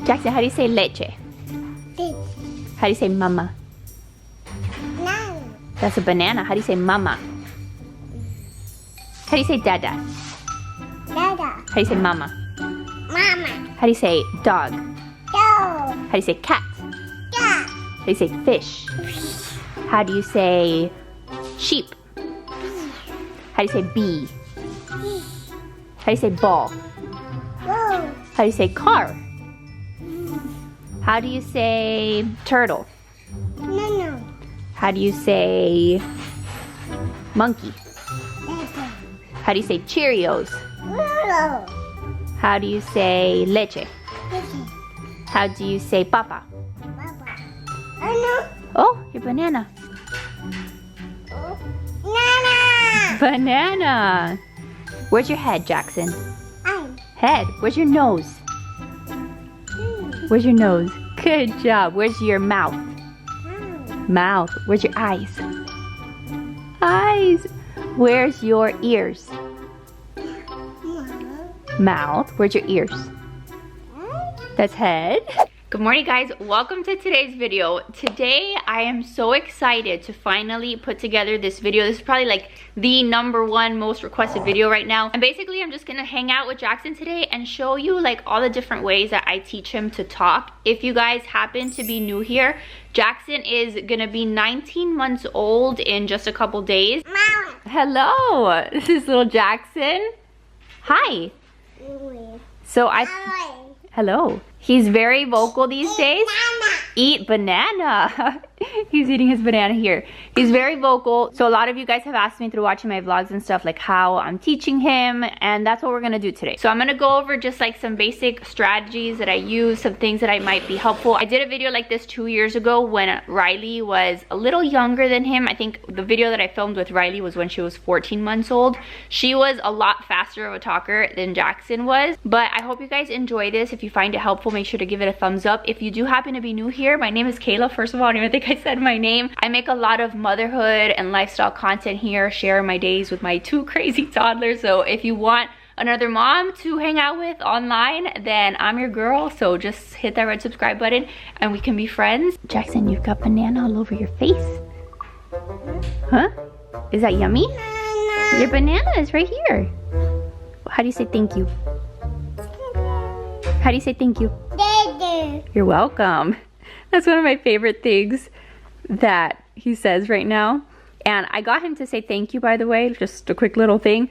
Jackson, how do you say leche? How do you say mama? Banana. That's a banana. How do you say mama? How do you say dada? Dada. How do you say mama? Mama. How do you say dog? Dog. How do you say cat? Cat. How do you say fish? How do you say sheep? How do you say bee? How do you say ball? Ball. How do you say car? How do you say turtle? No. How do you say monkey? Dada. How do you say Cheerios? Lolo. How do you say leche? Listen. How do you say papa? Papa. Ano? Oh, your banana. Nana. Banana. Where's your head, Jackson? I'm. Head. Where's your nose? Where's your nose? Good job. Where's your mouth? Mouth. Where's your eyes? Eyes. Where's your ears? Mouth. Where's your ears? That's head. Good morning, guys. Welcome to today's video. Today I am so excited to finally put together this video. This is probably like the #1 most requested video right now, and basically I'm just gonna hang out with Jackson today and show you like all the different ways that I teach him to talk. If you guys happen to be new here, Jackson is gonna be 19 months old in just a couple days. Mama. Hello, this is little Jackson. Hi. So hello. He's very vocal these days. Eat banana. He's eating his banana here. He's very vocal. So a lot of you guys have asked me through watching my vlogs and stuff like how I'm teaching him, and that's what we're gonna do today. So I'm gonna go over just like some basic strategies that I use, some things that I might be helpful. I did a video like this 2 years ago when Riley was a little younger than him. I think the video that I filmed with Riley was when she was 14 months old. She was a lot faster of a talker than Jackson was, but I hope you guys enjoy this. If you find it helpful, make sure to give it a thumbs up. If you do happen to be new here, my name is Kayla. First of all, I don't even think I said my name. I make a lot of motherhood and lifestyle content here, share my days with my 2 crazy toddlers. So if you want another mom to hang out with online, then I'm your girl. So just hit that red subscribe button and we can be friends. Jackson, you've got banana all over your face. Huh? Is that yummy? Your banana is right here. How do you say thank you? How do you say thank you? Dada. You're welcome. That's one of my favorite things that he says right now. And I got him to say thank you, by the way, just a quick little thing.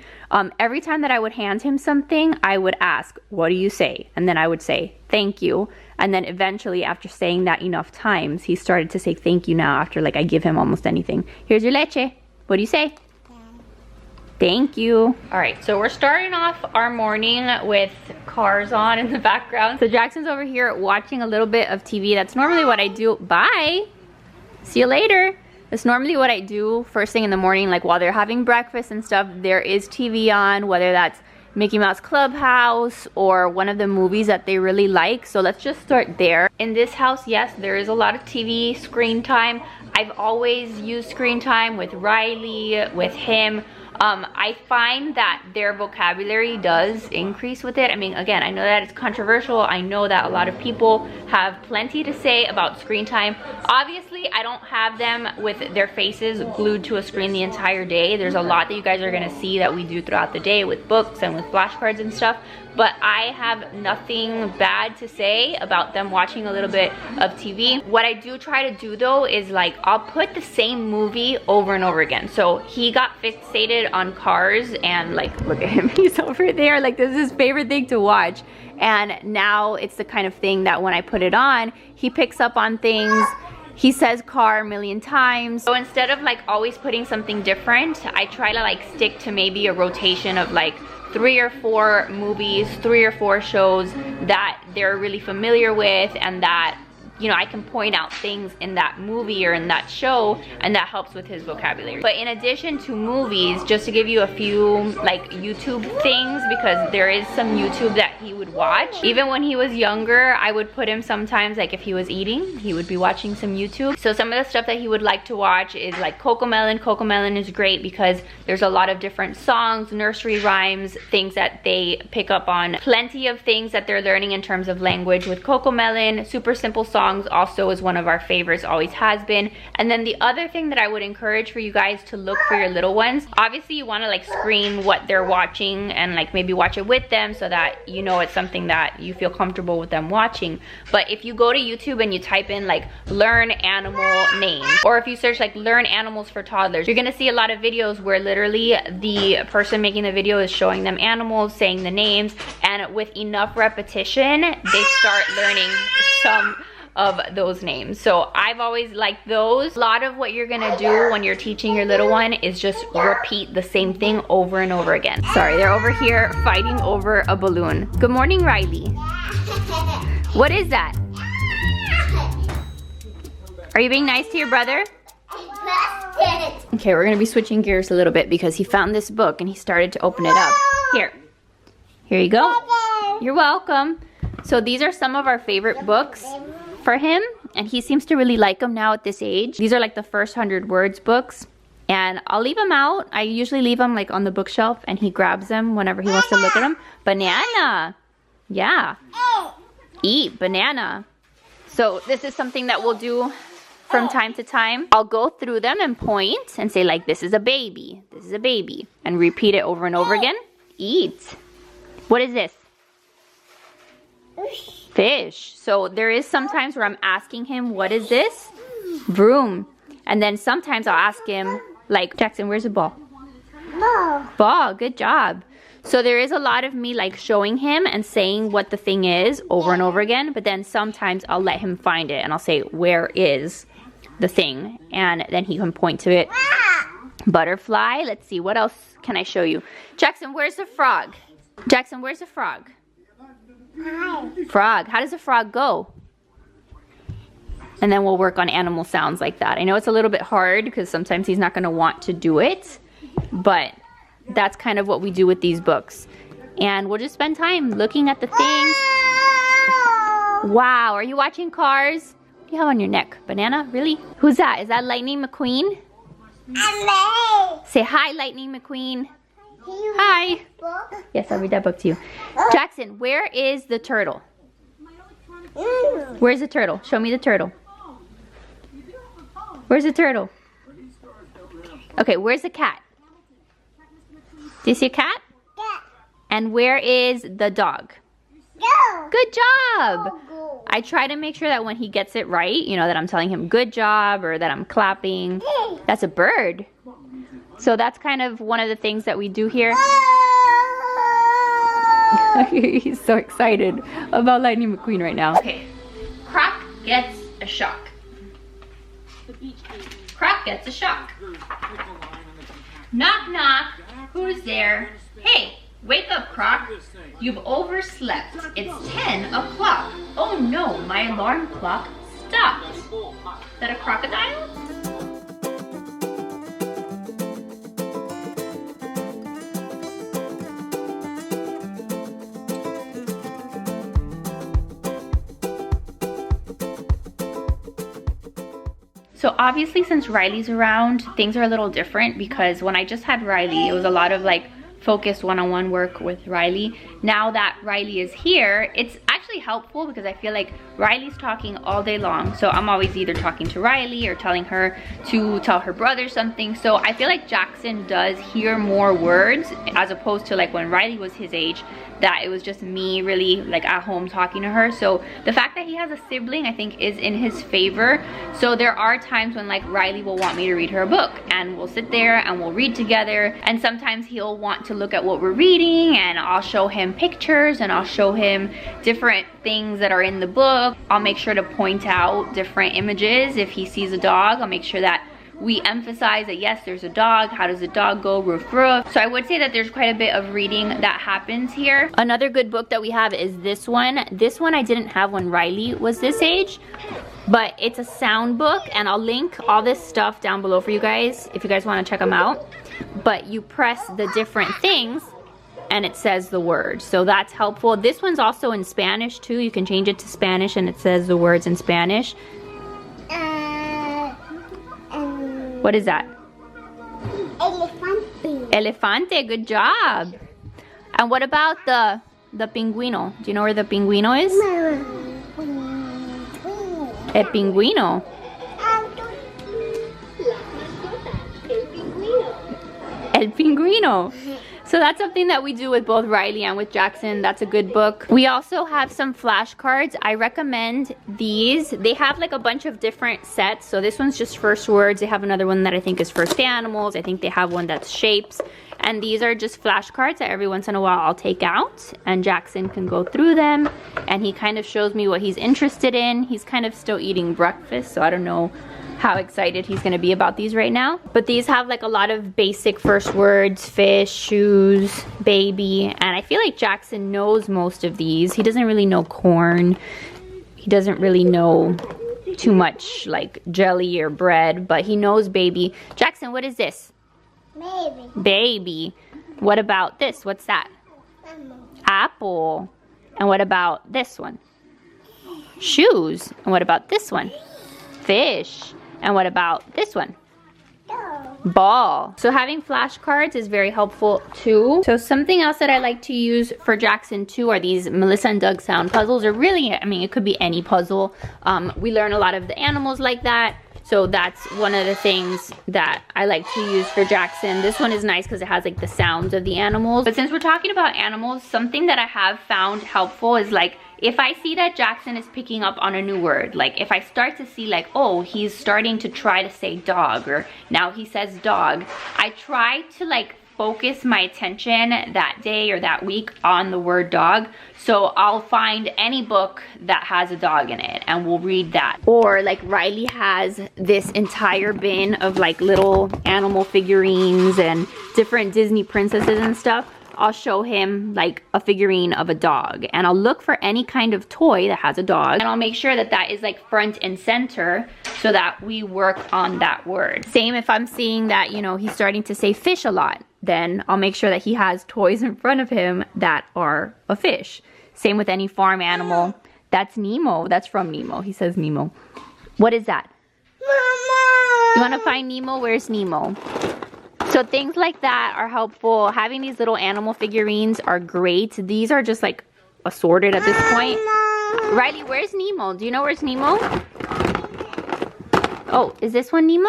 Every time that I would hand him something, I would ask, what do you say? And then I would say, thank you. And then eventually, after saying that enough times, he started to say thank you now after like I give him almost anything. Here's your leche. What do you say? Thank you. All right, so we're starting off our morning with cars on in the background. So Jackson's over here watching a little bit of TV. That's normally what I do. Bye. See you later. That's normally what I do first thing in the morning, like while they're having breakfast and stuff. There is TV on, whether that's Mickey Mouse Clubhouse or one of the movies that they really like. So let's just start there. In this house, yes, there is a lot of TV screen time. I've always used screen time with Riley, with him. I find that their vocabulary does increase with it. I mean, again, I know that it's controversial. I know that a lot of people have plenty to say about screen time. Obviously, I don't have them with their faces glued to a screen the entire day. There's a lot that you guys are gonna see that we do throughout the day with books and with flashcards and stuff. But I have nothing bad to say about them watching a little bit of TV. What I do try to do though is like, I'll put the same movie over and over again. So he got fixated on Cars and like, look at him, he's over there. Like this is his favorite thing to watch. And now it's the kind of thing that when I put it on, he picks up on things. He says car a million times. So instead of like always putting something different, I try to like stick to maybe a rotation of like 3 or 4 movies, 3 or 4 shows that they're really familiar with and that you know, I can point out things in that movie or in that show, and that helps with his vocabulary. But in addition to movies, just to give you a few like YouTube things, because there is some YouTube that he would watch. Even when he was younger, I would put him sometimes, like if he was eating, he would be watching some YouTube. So some of the stuff that he would like to watch is like Cocomelon. Cocomelon is great because there's a lot of different songs, nursery rhymes, things that they pick up on. Plenty of things that they're learning in terms of language with Cocomelon. Super Simple Songs also is one of our favorites, always has been. And then the other thing that I would encourage for you guys to look for your little ones, obviously you want to like screen what they're watching and like maybe watch it with them so that you know it's something that you feel comfortable with them watching. But if you go to YouTube and you type in like learn animal names, or if you search like learn animals for toddlers, you're gonna see a lot of videos where literally the person making the video is showing them animals, saying the names, and with enough repetition they start learning some of those names. So I've always liked those. A lot of what you're gonna do when you're teaching your little one is just repeat the same thing over and over again. Sorry, they're over here fighting over a balloon. Good morning, Riley. What is that? Are you being nice to your brother? Okay, we're gonna be switching gears a little bit because he found this book and he started to open it up. Here you go. You're welcome. So these are some of our favorite books for him, and he seems to really like them now at this age. These are like the first 100 words books, and I'll leave them out. I usually leave them like on the bookshelf and he grabs them whenever he wants to look at them. Banana. Yeah. Eat banana. So this is something that we'll do from time to time. I'll go through them and point and say like, this is a baby, this is a baby, and repeat it over and over again. Eat. What is this? Fish. So there is sometimes where I'm asking him, what is this? Broom. And then sometimes I'll ask him like, Jackson, where's the ball? Ball. Good job. So there is a lot of me like showing him and saying what the thing is over and over again, but then sometimes I'll let him find it and I'll say, where is the thing? And then he can point to it. Butterfly. Let's see, what else can I show you? Jackson, where's the frog? Jackson, where's the frog? Frog. How does a frog go? And then we'll work on animal sounds like that. I know it's a little bit hard because sometimes he's not going to want to do it, but that's kind of what we do with these books. And we'll just spend time looking at the things. Wow, are you watching Cars? What do you have on your neck? Banana? Really? Who's that? Is that Lightning McQueen? Say hi, Lightning McQueen. Hi. Yes, I'll read that book to you. Jackson, where is the turtle? Where's the turtle? Show me the turtle. Where's the turtle? Okay, where's the cat? Do you see a cat? And where is the dog? Good job. I try to make sure that when he gets it right, you know, that I'm telling him good job or that I'm clapping. That's a bird. So that's kind of one of the things that we do here. He's so excited about Lightning McQueen right now. Okay, Croc gets a shock. Croc gets a shock. Knock, knock. Who's there? Hey, wake up, Croc. You've overslept. It's 10 o'clock. Oh no, my alarm clock stopped. Is that a crocodile? So obviously since Riley's around, things are a little different because when I just had Riley, it was a lot of like focused one-on-one work with Riley. Now that Riley is here, it's actually helpful because I feel like Riley's talking all day long. So I'm always either talking to Riley or telling her to tell her brother something. So I feel like Jackson does hear more words as opposed to like when Riley was his age, that it was just me really like at home talking to her. So the fact that he has a sibling I think is in his favor. So there are times when like Riley will want me to read her a book and we'll sit there and we'll read together, and sometimes he'll want to look at what we're reading and I'll show him pictures and I'll show him different things that are in the book. I'll make sure to point out different images. If he sees a dog, I'll make sure that we emphasize that yes, there's a dog. How does a dog go? Roof, roof. So I would say that there's quite a bit of reading that happens here. Another good book that we have is this one. This one I didn't have when Riley was this age, but it's a sound book, and I'll link all this stuff down below for you guys if you guys want to check them out. But you press the different things and it says the word, so that's helpful. This one's also in Spanish too. You can change it to Spanish and it says the words in Spanish. What is that? Elefante. Elefante, good job. And what about the pingüino? Do you know where the pingüino is? El pingüino. El pingüino. So that's something that we do with both Riley and with Jackson. That's a good book. We also have some flashcards. I recommend these. They have like a bunch of different sets. So this one's just first words. They have another one that I think is first animals. I think they have one that's shapes. And these are just flashcards that every once in a while I'll take out, and Jackson can go through them, and he kind of shows me what he's interested in. He's kind of still eating breakfast, so I don't know how excited he's gonna be about these right now. But these have like a lot of basic first words: fish, shoes, baby, and I feel like Jackson knows most of these. He doesn't really know corn. He doesn't really know too much like jelly or bread, but he knows baby. Jackson, what is this? Baby. Baby. What about this? What's that? Apple. And what about this one? Shoes. And what about this one? Fish. And what about this one? Ball. So having flashcards is very helpful too. So something else that I like to use for Jackson too are these Melissa and Doug sound puzzles. Or really, I mean, it could be any puzzle. We learn a lot of the animals like that. So that's one of the things that I like to use for Jackson. This one is nice because it has like the sounds of the animals. But since we're talking about animals, something that I have found helpful is like, if I see that Jackson is picking up on a new word, like if I start to see like, oh, he's starting to try to say dog, or now he says dog, I try to like focus my attention that day or that week on the word dog. So I'll find any book that has a dog in it and we'll read that. Or like Riley has this entire bin of like little animal figurines and different Disney princesses and stuff. I'll show him like a figurine of a dog, and I'll look for any kind of toy that has a dog, and I'll make sure that that is like front and center so that we work on that word. Same if I'm seeing that, you know, he's starting to say fish a lot, then I'll make sure that he has toys in front of him that are a fish. Same with any farm animal. That's Nemo. That's from Nemo. He says Nemo. What is that? Mama. You want to find Nemo? Where's Nemo? So things like that are helpful. Having these little animal figurines are great. These are just like assorted at this point. Riley, where's Nemo? Do you know where's Nemo? Oh, is this one Nemo?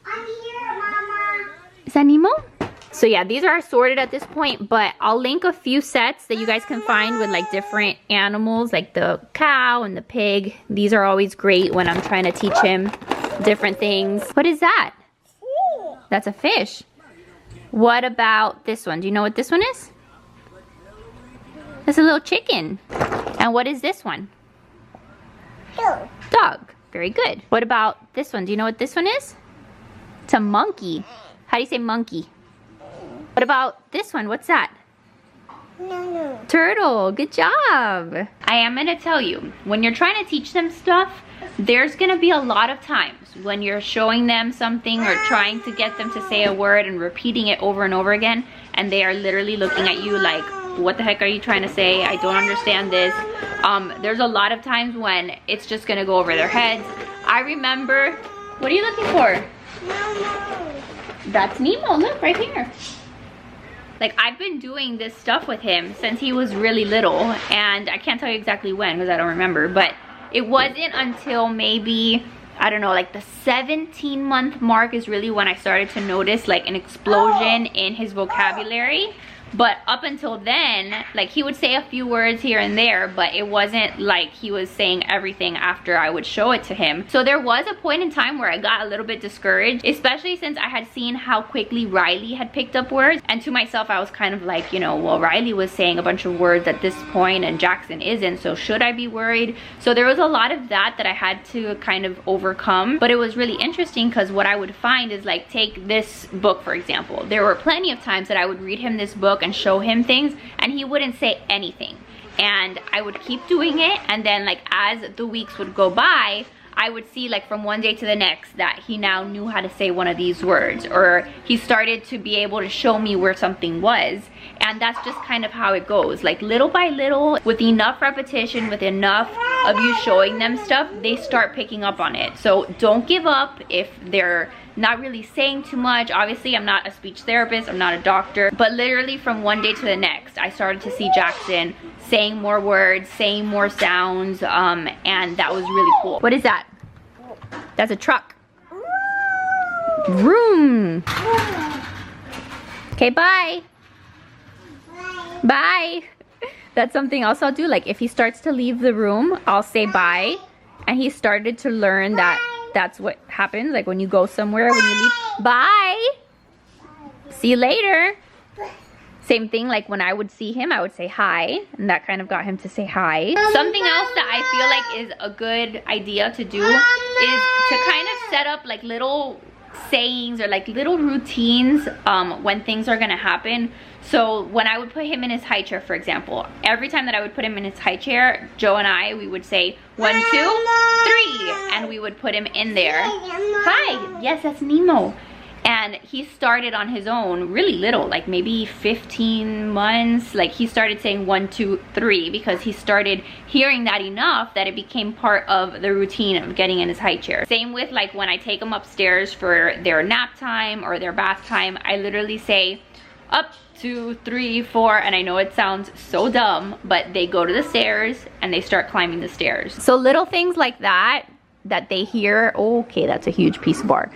I'm here, Mama. Is that Nemo? So yeah, these are assorted at this point, but I'll link a few sets that you guys can find with like different animals, like the cow and the pig. These are always great when I'm trying to teach him different things. What is that? That's a fish. What about this one? Do you know what this one is? That's a little chicken. And what is this one? Dog. Dog. Very good. What about this one? Do you know what this one is? It's a monkey. How do you say monkey? What about this one? What's that? No. Turtle. Good job. I am going to tell you, when you're trying to teach them stuff, there's going to be a lot of times when you're showing them something or trying to get them to say a word and repeating it over and over again, and they are literally looking at you like, what the heck are you trying to say? I don't understand this. There's a lot of times when it's just going to go over their heads. I remember, what are you looking for? No. That's Nemo. Look, right here. Like, I've been doing this stuff with him since he was really little, and I can't tell you exactly when because I don't remember, but it wasn't until maybe, I don't know, like the 17-month mark is really when I started to notice like an explosion in his vocabulary. But up until then, like, he would say a few words here and there, but it wasn't like he was saying everything after I would show it to him. So there was a point in time where I got a little bit discouraged, especially since I had seen how quickly Riley had picked up words. And to myself, I was kind of like, you know, well, Riley was saying a bunch of words at this point and Jackson isn't, so should I be worried? So there was a lot of that I had to kind of overcome. But it was really interesting because what I would find is, like, take this book for example. There were plenty of times that I would read him this book and show him things and he wouldn't say anything, and I would keep doing it, and then, like, as the weeks would go by, I would see, like, from one day to the next that he now knew how to say one of these words, or he started to be able to show me where something was. And that's just kind of how it goes. Like, little by little, with enough repetition, with enough of you showing them stuff, they start picking up on it. So don't give up if they're not really saying too much. Obviously, I'm not a speech therapist, I'm not a doctor, but literally from one day to the next, I started to see Jackson saying more words, saying more sounds, and that was really cool. What is that? That's a truck. Vroom. Okay, bye. Bye. That's something else I'll do. Like, if he starts to leave the room, I'll say bye. And he started to learn that that's what happens. Like, when you go somewhere, when you leave, bye. See you later. Same thing, like, when I would see him, I would say hi, and that kind of got him to say hi. Something else that I feel like is a good idea to do is to kind of set up, like, little sayings or, like, little routines when things are gonna happen. So when I would put him in his high chair, for example, every time that I would put him in his high chair, Joe and I, we would say 1, 2, 3, and we would put him in there. Hi, yes, that's Nemo. And he started on his own really little, like maybe 15 months. Like, he started saying 1, 2, 3 because he started hearing that enough that it became part of the routine of getting in his high chair. Same with, like, when I take them upstairs for their nap time or their bath time, I literally say up, 2, 3, 4, and I know it sounds so dumb, but they go to the stairs and they start climbing the stairs. So little things like that they hear. Okay, that's a huge piece of bar.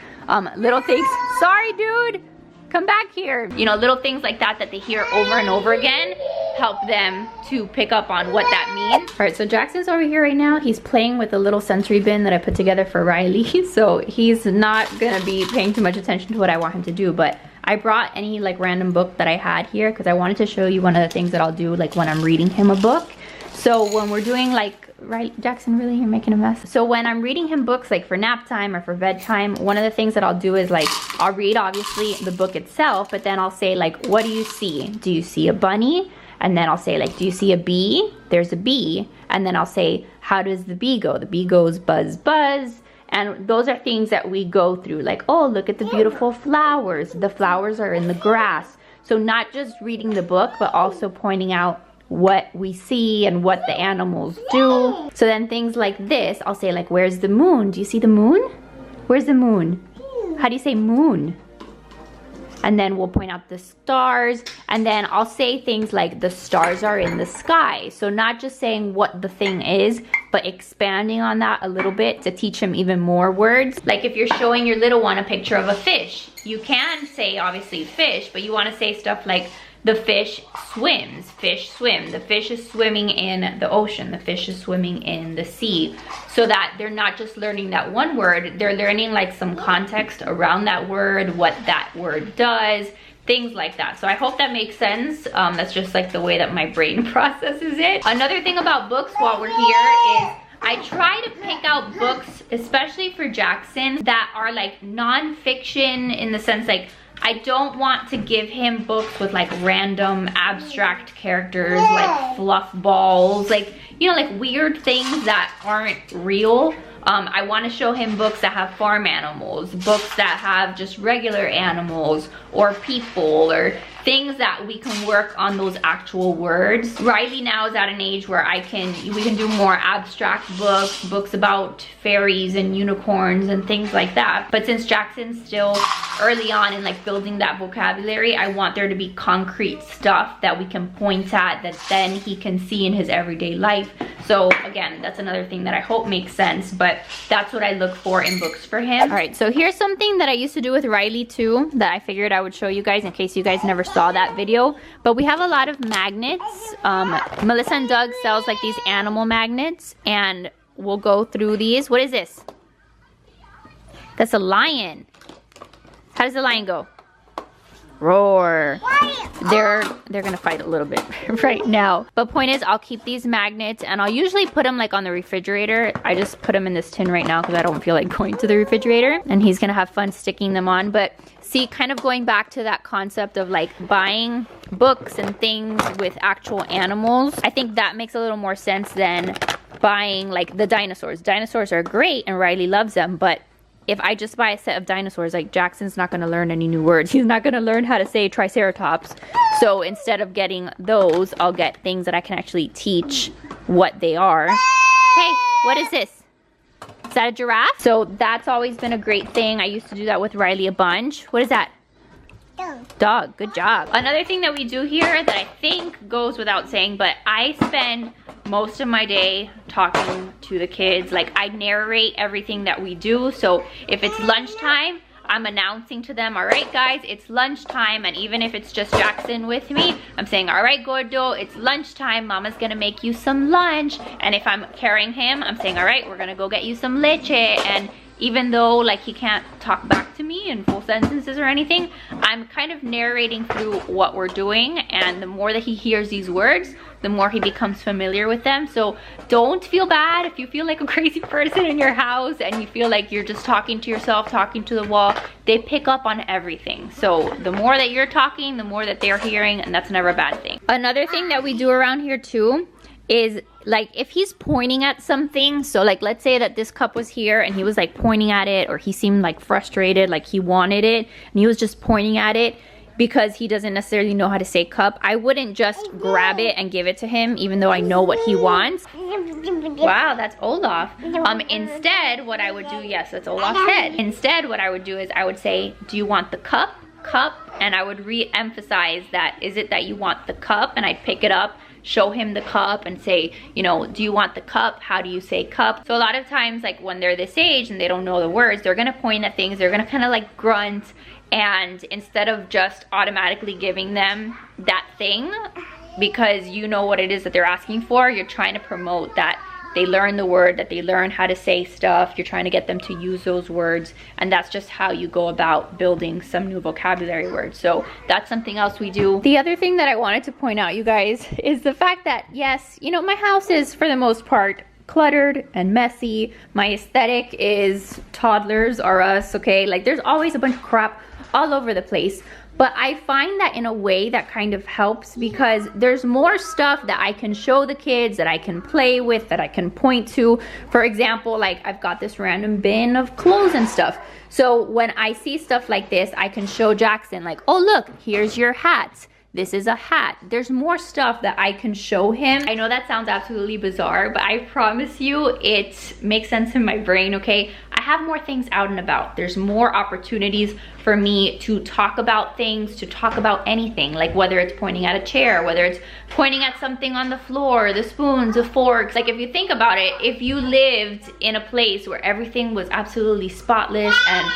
Little things, sorry dude, come back here. You know, little things like that they hear over and over again help them to pick up on what that means. All right, so Jackson's over here right now. He's playing with a little sensory bin that I put together for Riley. So he's not gonna be paying too much attention to what I want him to do, but I brought any, like, random book that I had here because I wanted to show you one of the things that I'll do, like, when I'm reading him a book. So when we're doing, like, right, Jackson, really, you're making a mess. So when I'm reading him books, like, for nap time or for bedtime, one of the things that I'll do is, like, I'll read, obviously, the book itself, but then I'll say, like, what do you see? Do you see a bunny? And then I'll say, like, do you see a bee? There's a bee. And then I'll say, how does the bee go? The bee goes buzz, buzz. And those are things that we go through, like, oh, look at the beautiful flowers. The flowers are in the grass. So not just reading the book, but also pointing out what we see and what the animals do. So then things like this, I'll say, like, where's the moon? Do you see the moon? Where's the moon? How do you say moon? And then we'll point out the stars, and then I'll say things like the stars are in the sky. So not just saying what the thing is, but expanding on that a little bit to teach him even more words. Like, if you're showing your little one a picture of a fish, you can say, obviously, fish, but you want to say stuff like, the fish swims, fish swim. The fish is swimming in the ocean. The fish is swimming in the sea. So that they're not just learning that one word, they're learning, like, some context around that word, what that word does, things like that. So I hope that makes sense. That's just, like, the way that my brain processes it. Another thing about books while we're here is I try to pick out books, especially for Jackson, that are, like, non-fiction, in the sense, like, I don't want to give him books with, like, random abstract characters, like fluff balls, like, you know, like, weird things that aren't real. I want to show him books that have farm animals, books that have just regular animals or people, or things that we can work on those actual words. Riley now is at an age where we can do more abstract books about fairies and unicorns and things like that. But since Jackson's still early on in, like, building that vocabulary, I want there to be concrete stuff that we can point at that then he can see in his everyday life. So again, that's another thing that I hope makes sense, but that's what I look for in books for him. All right, so here's something that I used to do with Riley too that I figured I would show you guys in case you guys never saw saw that video. But we have a lot of magnets. Melissa and Doug sells like these animal magnets, and we'll go through these. What is this? That's a lion. How does the lion go? Roar. They're gonna fight a little bit right now. But point is, I'll keep these magnets, and I'll usually put them like on the refrigerator. I just put them in this tin right now because I don't feel like going to the refrigerator, and he's gonna have fun sticking them on. But see, kind of going back to that concept of like buying books and things with actual animals, I think that makes a little more sense than buying like the dinosaurs. Dinosaurs are great and Riley loves them, but if I just buy a set of dinosaurs, like Jackson's not gonna learn any new words. He's not gonna learn how to say triceratops. So instead of getting those, I'll get things that I can actually teach what they are. Hey, what is this? Is that a giraffe? So that's always been a great thing. I used to do that with Riley a bunch. What is that? Dog, good job. Another thing that we do here that I think goes without saying, but I spend most of my day talking to the kids. Like, I narrate everything that we do. So if it's lunchtime, I'm announcing to them, all right guys, it's lunchtime. And even if it's just Jackson with me, I'm saying, all right Gordo, it's lunchtime. Mama's gonna make you some lunch. And if I'm carrying him, I'm saying, all right, we're gonna go get you some leche. And even though like he can't talk back to me in full sentences or anything, I'm kind of narrating through what we're doing, and the more that he hears these words, the more he becomes familiar with them. So don't feel bad if you feel like a crazy person in your house and you feel like you're just talking to yourself, talking to the wall. They pick up on everything. So the more that you're talking, the more that they're hearing, and that's never a bad thing. Another thing that we do around here too is like if he's pointing at something, so like let's say that this cup was here and he was like pointing at it, or he seemed like frustrated, like he wanted it and he was just pointing at it because he doesn't necessarily know how to say cup, I wouldn't just grab it and give it to him even though I know what he wants. Wow, that's Olaf. Instead what I would do, yes, that's Olaf's head. Instead what I would do is I would say, do you want the cup? And I would re-emphasize that, is it that you want the cup? And I'd pick it up, show him the cup and say, you know, do you want the cup? How do you say cup? So a lot of times, like when they're this age and they don't know the words, they're gonna point at things, they're gonna kind of like grunt, and instead of just automatically giving them that thing because you know what it is that they're asking for, you're trying to promote that they learn the word, that they learn how to say stuff. You're trying to get them to use those words, and that's just how you go about building some new vocabulary words. So that's something else we do. The other thing that I wanted to point out, you guys, is the fact that yes, you know, my house is for the most part cluttered and messy. My aesthetic is toddlers are us, okay? Like there's always a bunch of crap all over the place. But I find that in a way that kind of helps because there's more stuff that I can show the kids, that I can play with, that I can point to. For example, like I've got this random bin of clothes and stuff. So when I see stuff like this, I can show Jackson like, oh look, here's your hats. This is a hat. There's more stuff that I can show him. I know that sounds absolutely bizarre, but I promise you it makes sense in my brain, okay? I have more things out and about. There's more opportunities for me to talk about things, to talk about anything, like whether it's pointing at a chair, whether it's pointing at something on the floor, the spoons, the forks. Like if you think about it, if you lived in a place where everything was absolutely spotless and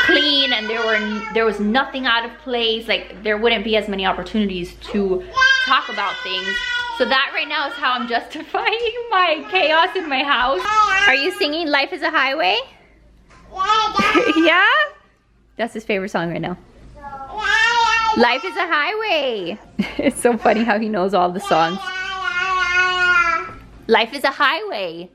clean and there was nothing out of place, like there wouldn't be as many opportunities to talk about things. So that right now is how I'm justifying my chaos in my house. Are you singing Life is a Highway? Yeah? That's his favorite song right now. Life is a highway. It's so funny how he knows all the songs. Life is a highway.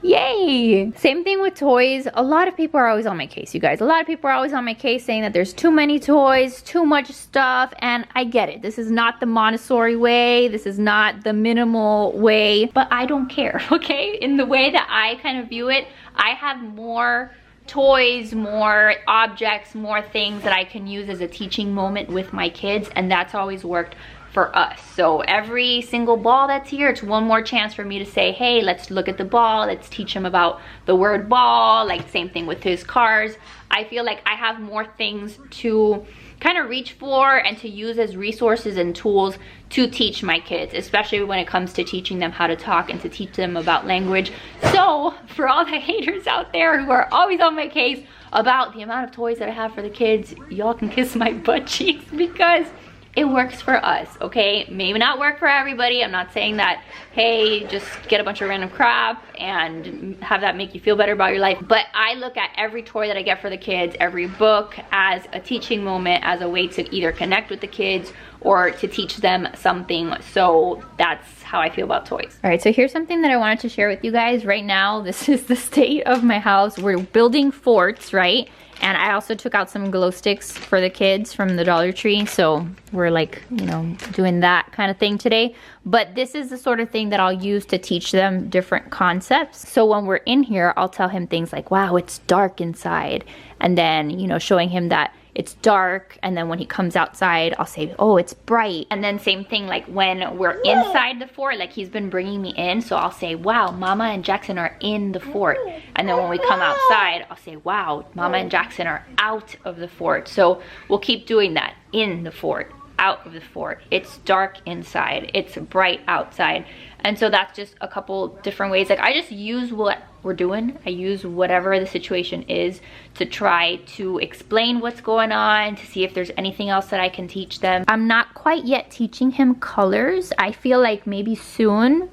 Yay! Same thing with toys. A lot of people are always on my case, you guys. A lot of people are always on my case saying that there's too many toys, too much stuff, and I get it. This is not the Montessori way. This is not the minimal way, but I don't care, okay? In the way that I kind of view it, I have more toys, more objects, more things that I can use as a teaching moment with my kids, and that's always worked for us. So every single ball that's here, it's one more chance for me to say, hey, let's look at the ball, let's teach him about the word ball. Like same thing with his cars. I feel like I have more things to kind of reach for and to use as resources and tools to teach my kids, especially when it comes to teaching them how to talk and to teach them about language. So for all the haters out there who are always on my case, about the amount of toys that I have for the kids, y'all can kiss my butt cheeks because it works for us, okay? Maybe not work for everybody. I'm not saying that, hey, just get a bunch of random crap and have that make you feel better about your life. But I look at every toy that I get for the kids, every book, as a teaching moment, as a way to either connect with the kids or to teach them something. So that's how I feel about toys. All right, so here's something that I wanted to share with you guys right now. This is the state of my house. We're building forts, right? And I also took out some glow sticks for the kids from the Dollar Tree. So we're like, you know, doing that kind of thing today. But this is the sort of thing that I'll use to teach them different concepts. So when we're in here, I'll tell him things like, wow, it's dark inside. And then, you know, showing him that it's dark, and then when he comes outside, I'll say, oh, it's bright. And then same thing, like when we're inside the fort, like he's been bringing me in, so I'll say, wow, Mama and Jackson are in the fort. And then when we come outside, I'll say, wow, Mama and Jackson are out of the fort. So we'll keep doing that. In the fort, out of the fort. It's dark inside, it's bright outside. And so that's just a couple different ways. Like I just use what we're doing. I use whatever the situation is to try to explain what's going on, to see if there's anything else that I can teach them. I'm not quite yet teaching him colors. I feel like maybe soon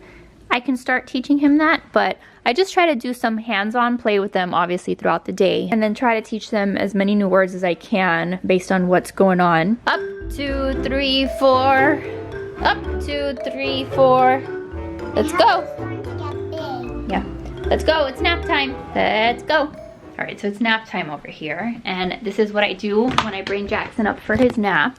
I can start teaching him that, but I just try to do some hands-on play with them obviously throughout the day, and then try to teach them as many new words as I can based on what's going on. Up, 2, 3, 4. Up, 2, 3, 4. Let's go. Yeah, let's go. It's nap time. Let's go. All right, so it's nap time over here, and this is what I do when I bring Jackson up for his nap.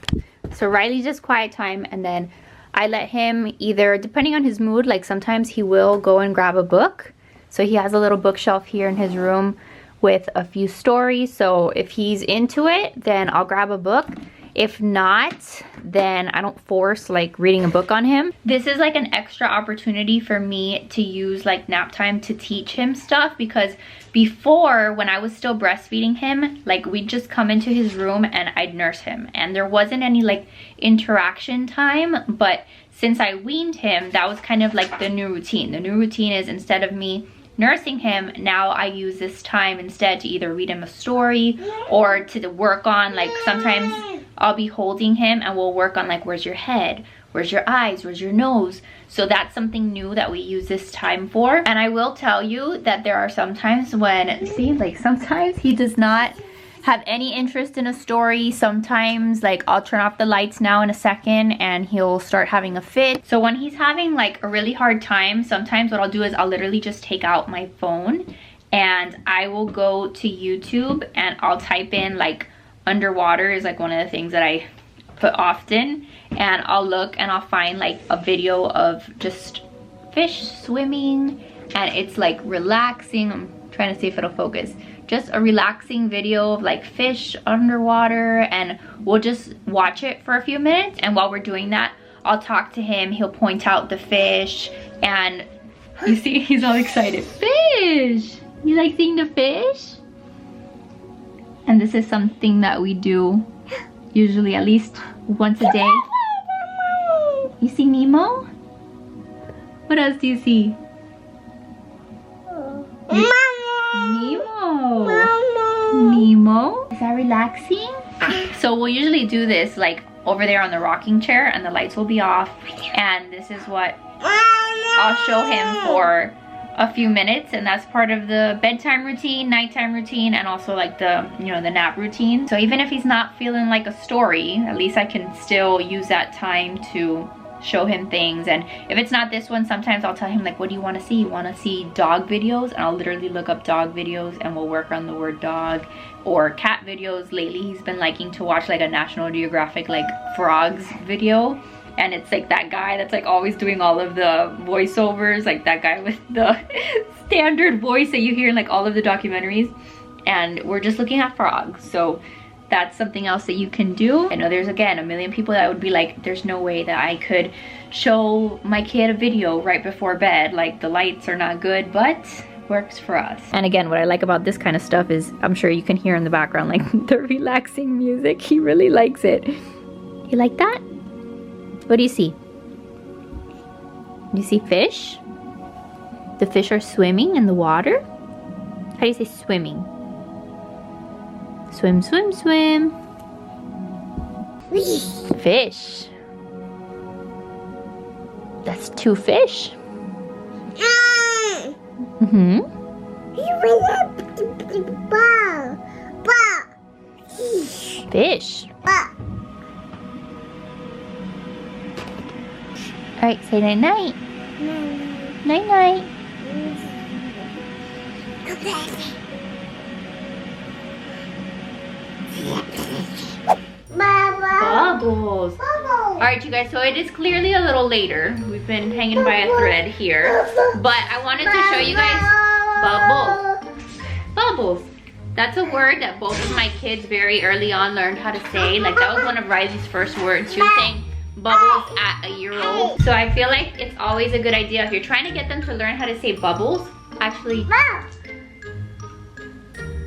So Riley's just quiet time, and then I let him either, depending on his mood, like sometimes he will go and grab a book. So he has a little bookshelf here in his room with a few stories. So if he's into it, then I'll grab a book. If not, then I don't force like reading a book on him. This is like an extra opportunity for me to use like nap time to teach him stuff, because before, when I was still breastfeeding him, like we'd just come into his room and I'd nurse him, and there wasn't any like interaction time. But since I weaned him, that was kind of like the new routine. The new routine is, instead of me nursing him, now I use this time instead to either read him a story or to work on, like sometimes I'll be holding him and we'll work on like, where's your head? Where's your eyes? Where's your nose? So that's something new that we use this time for. And I will tell you that there are some times when, see, like sometimes he does not have any interest in a story. Sometimes like I'll turn off the lights now in a second and he'll start having a fit. So when he's having like a really hard time, sometimes what I'll do is I'll literally just take out my phone and I will go to YouTube and I'll type in like underwater is like one of the things that I put often, and I'll look and I'll find like a video of just fish swimming, and it's like relaxing. I'm trying to see if it'll focus. Just a relaxing video of like fish underwater, and we'll just watch it for a few minutes, and while we're doing that I'll talk to him. He'll point out the fish, and you see he's all excited. Fish! You like seeing the fish? And this is something that we do usually at least once a day. You see Nemo? What else do you see? Nemo. Nemo. Is that relaxing? So we'll usually do this like over there on the rocking chair, and the lights will be off, and this is what I'll show him for a few minutes, and that's part of the bedtime routine, nighttime routine, and also like the, you know, the nap routine. So even if he's not feeling like a story, at least I can still use that time to show him things. And if it's not this one, sometimes I'll tell him like, what do you want to see? You want to see dog videos? And I'll literally look up dog videos and we'll work on the word dog. Or cat videos. Lately he's been liking to watch like a National Geographic like frogs video, and it's like that guy that's like always doing all of the voiceovers, like that guy with the standard voice that you hear in like all of the documentaries. And we're just looking at frogs. So that's something else that you can do. I know there's, again, a million people that would be like, there's no way that I could show my kid a video right before bed. Like the lights are not good, but works for us. And again, what I like about this kind of stuff is, I'm sure you can hear in the background like the relaxing music. He really likes it. You like that? What do you see? You see fish? The fish are swimming in the water? How do you say swimming? Swim, swim, swim. Fish. That's 2 fish. Mm-hmm. Fish. Alright, say night night. Night night. Bubbles. Alright, you guys, so it is clearly a little later. We've been hanging by a thread here. But I wanted to show you guys bubbles. Bubbles. That's a word that both of my kids very early on learned how to say. Like, that was one of Riley's first words. She was saying bubbles at a year old. So I feel like it's always a good idea if you're trying to get them to learn how to say bubbles. Actually,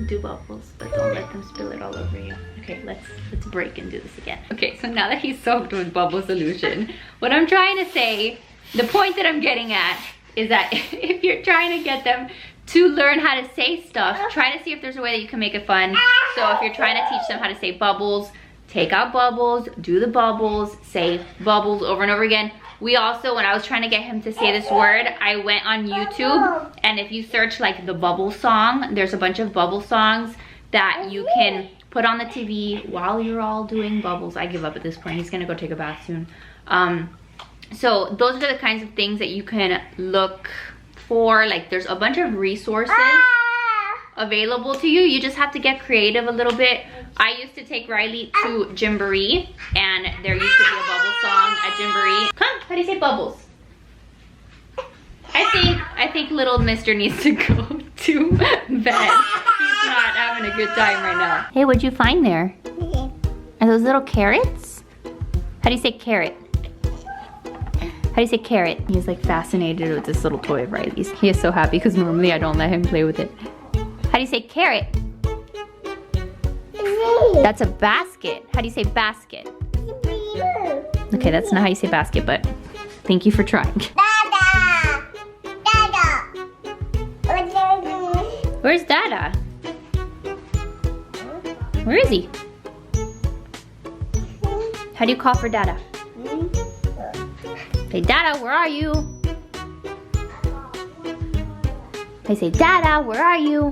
do bubbles, but don't let them spill it all over you. Okay, let's break and do this again. Okay, so now that he's soaked with bubble solution, what I'm trying to say, the point that I'm getting at is that if you're trying to get them to learn how to say stuff, try to see if there's a way that you can make it fun. So if you're trying to teach them how to say bubbles, take out bubbles, do the bubbles, say bubbles over and over again. We also, when I was trying to get him to say this word, I went on YouTube, and if you search like the bubble song, there's a bunch of bubble songs that you can put on the TV while you're all doing bubbles. I give up at this point. He's gonna go take a bath soon. So those are the kinds of things that you can look for. Like, there's a bunch of resources available to you. You just have to get creative a little bit. I used to take Riley to Gymboree, and there used to be a bubble song at Gymboree. Come, how do you say bubbles? I think little mister needs to go to bed. He's not having a good time right now. Hey, what'd you find there? Are those little carrots? How do you say carrot? How do you say carrot? He's like fascinated with this little toy of Riley's. He is so happy because normally I don't let him play with it. How do you say carrot? That's a basket. How do you say basket? Okay, that's not how you say basket, but thank you for trying. Dada! Dada! Where's Dada? Where is he? How do you call for Dada? Say, Dada, where are you? I say, Dada, where are you?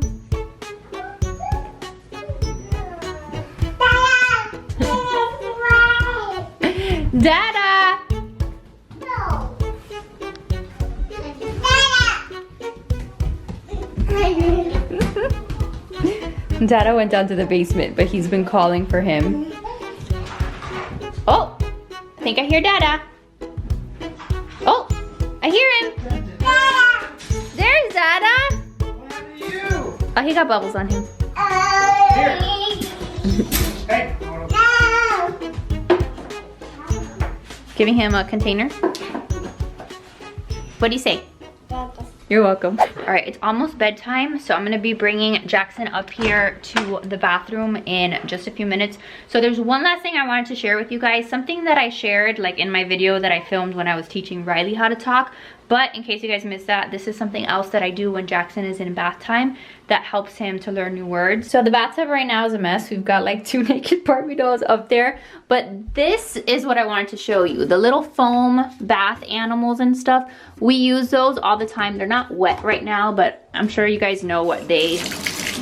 Dada! No! Dada went down to the basement, but he's been calling for him. Oh! I think I hear Dada. Oh! I hear him! Dada! There's Dada! What happened to you? Oh, he got bubbles on him. Here. Hey. Giving him a container. What do you say? You're welcome. All right, it's almost bedtime, so I'm gonna be bringing Jackson up here to the bathroom in just a few minutes. So there's one last thing I wanted to share with you guys, something that I shared like in my video that I filmed when I was teaching Riley how to talk. But in case you guys missed that, this is something else that I do when Jackson is in bath time that helps him to learn new words. So the bathtub right now is a mess. We've got like 2 naked Barbie dolls up there. But this is what I wanted to show you. The little foam bath animals and stuff. We use those all the time. They're not wet right now, but I'm sure you guys know what they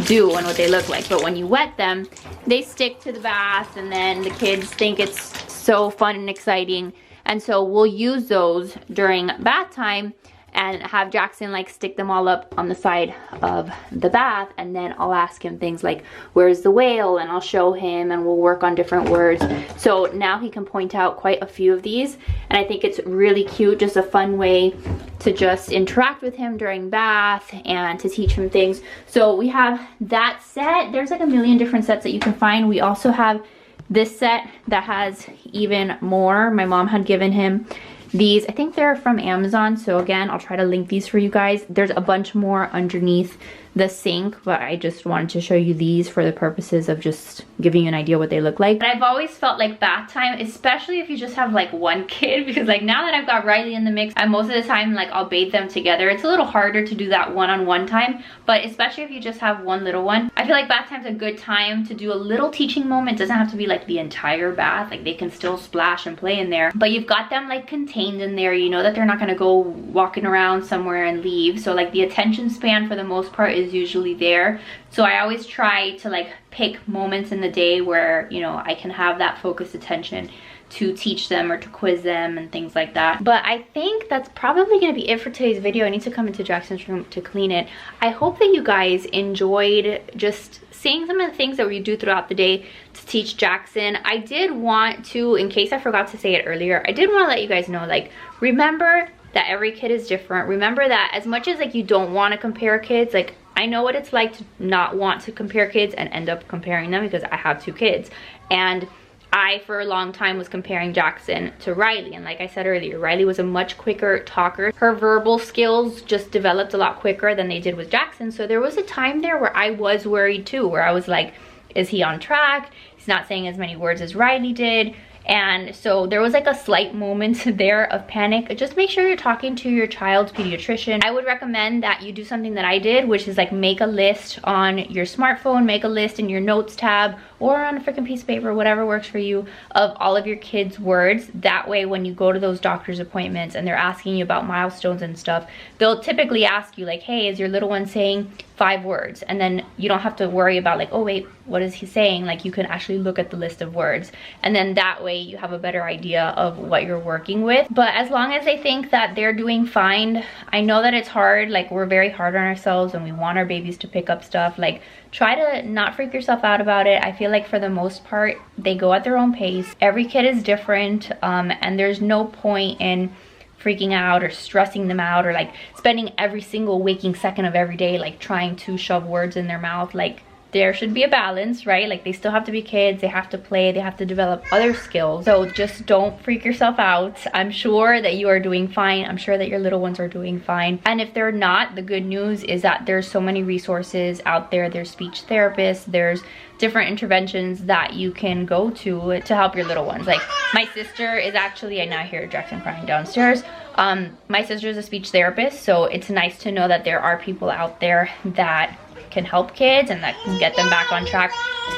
do and what they look like. But when you wet them, they stick to the bath, and then the kids think it's so fun and exciting. And so we'll use those during bath time and have Jackson like stick them all up on the side of the bath, and then I'll ask him things like, where's the whale? And I'll show him, and we'll work on different words. So now he can point out quite a few of these, and I think it's really cute, just a fun way to just interact with him during bath and to teach him things. So we have that set. There's like a million different sets that you can find. We also have this set that has even more. My mom had given him these. I think they're from Amazon. So again, I'll try to link these for you guys. There's a bunch more underneath the sink, but I just wanted to show you these for the purposes of just giving you an idea what they look like. But I've always felt like bath time, especially if you just have like one kid, because like now that I've got Riley in the mix, I most of the time like I'll bathe them together. It's a little harder to do that one-on-one time, but especially if you just have one little one, I feel like bath time's a good time to do a little teaching moment. It doesn't have to be like the entire bath, like they can still splash and play in there, but you've got them like contained in there. You know that they're not gonna go walking around somewhere and leave, so like the attention span for the most part is usually there. So I always try to like pick moments in the day where, you know, I can have that focused attention to teach them or to quiz them and things like that. But I think that's probably gonna be it for today's video. I need to come into Jackson's room to clean it. I hope that you guys enjoyed just seeing some of the things that we do throughout the day to teach Jackson. I did want to, in case I forgot to say it earlier, I did want to let you guys know, like, remember that every kid is different. Remember that as much as like you don't want to compare kids, like I know what it's like to not want to compare kids and end up comparing them, because I have 2 kids. And I, for a long time, was comparing Jackson to Riley. And like I said earlier, Riley was a much quicker talker. Her verbal skills just developed a lot quicker than they did with Jackson. So there was a time there where I was worried too, where I was like, is he on track? He's not saying as many words as Riley did. And so there was like a slight moment there of panic. Just make sure you're talking to your child's pediatrician. I would recommend that you do something that I did, which is like make a list on your smartphone, make a list in your notes tab or on a freaking piece of paper, whatever works for you, of all of your kids' words. That way when you go to those doctor's appointments and they're asking you about milestones and stuff, they'll typically ask you like, hey, is your little one saying 5 words? And then you don't have to worry about like, oh wait, what is he saying? Like you can actually look at the list of words, and then that way you have a better idea of what you're working with. But as long as they think that they're doing fine, I know that it's hard, like we're very hard on ourselves and we want our babies to pick up stuff. Like try to not freak yourself out about it. I feel like for the most part they go at their own pace. Every kid is different, and there's no point in freaking out or stressing them out or like spending every single waking second of every day like trying to shove words in their mouth. Like there should be a balance, right? Like they still have to be kids, they have to play, they have to develop other skills. So just don't freak yourself out. I'm sure that you are doing fine. I'm sure that your little ones are doing fine. And if they're not, the good news is that there's so many resources out there. There's speech therapists, there's different interventions that you can go to help your little ones. Like my sister is actually, I now hear Jackson crying downstairs. My sister is a speech therapist, so it's nice to know that there are people out there that can help kids and that can get them back on track.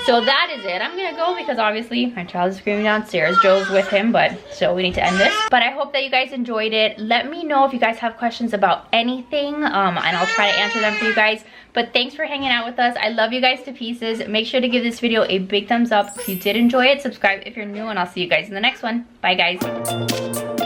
So that is it. I'm gonna go because obviously my child is screaming downstairs. Joe's with him, but so we need to end this. But I hope that you guys enjoyed it. Let me know if you guys have questions about anything, and I'll try to answer them for you guys. But thanks for hanging out with us. I love you guys to pieces. Make sure to give this video a big thumbs up if you did enjoy it. Subscribe if you're new, and I'll see you guys in the next one. Bye guys.